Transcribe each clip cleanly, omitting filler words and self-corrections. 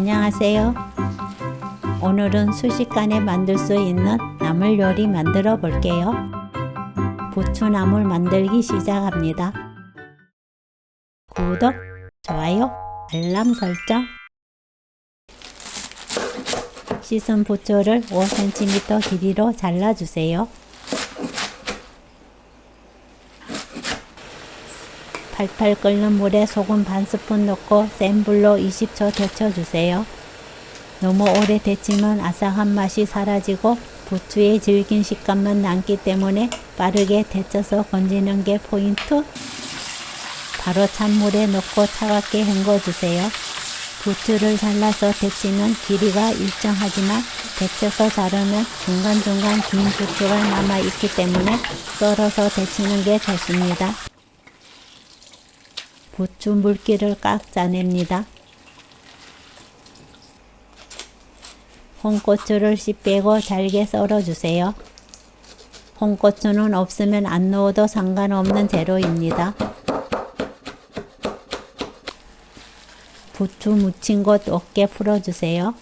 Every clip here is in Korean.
안녕하세요. 오늘은 순식간에 만들 수 있는 나물 요리 만들어 볼게요. 부추나물 만들기 시작합니다. 구독, 좋아요, 알람 설정. 씻은 부추를 5cm 길이로 잘라주세요. 팔팔 끓는 물에 소금 반 스푼 넣고 센 불로 20초 데쳐주세요. 너무 오래 데치면 아삭한 맛이 사라지고 부추의 질긴 식감만 남기 때문에 빠르게 데쳐서 건지는 게 포인트. 바로 찬물에 넣고 차갑게 헹궈주세요. 부추를 잘라서 데치면 길이가 일정하지만 데쳐서 자르면 중간중간 긴 부추가 남아있기 때문에 썰어서 데치는 게 좋습니다. 부추 물기를 깍 짜냅니다. 홍고추를 씨 빼고 잘게 썰어주세요. 홍고추는 없으면 안 넣어도 상관없는 재료입니다. 부추 무친 곳 어깨 풀어주세요.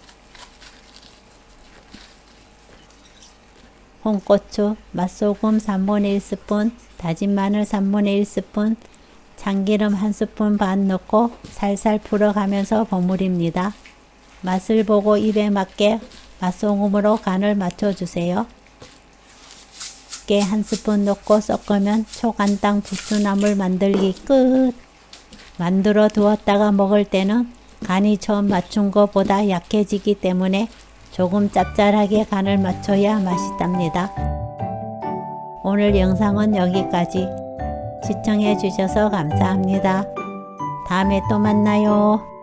홍고추, 맛소금 3분의 1스푼, 다진 마늘 3분의 1스푼, 참기름 1스푼 반 넣고 살살 풀어가면서 버무립니다. 맛을 보고 입에 맞게 맛소금으로 간을 맞춰주세요. 깨 1스푼 넣고 섞으면 초간장 부추나물 만들기 끝! 만들어 두었다가 먹을 때는 간이 처음 맞춘 것보다 약해지기 때문에 조금 짭짤하게 간을 맞춰야 맛있답니다. 오늘 영상은 여기까지. 시청해 주셔서 감사합니다. 다음에 또 만나요.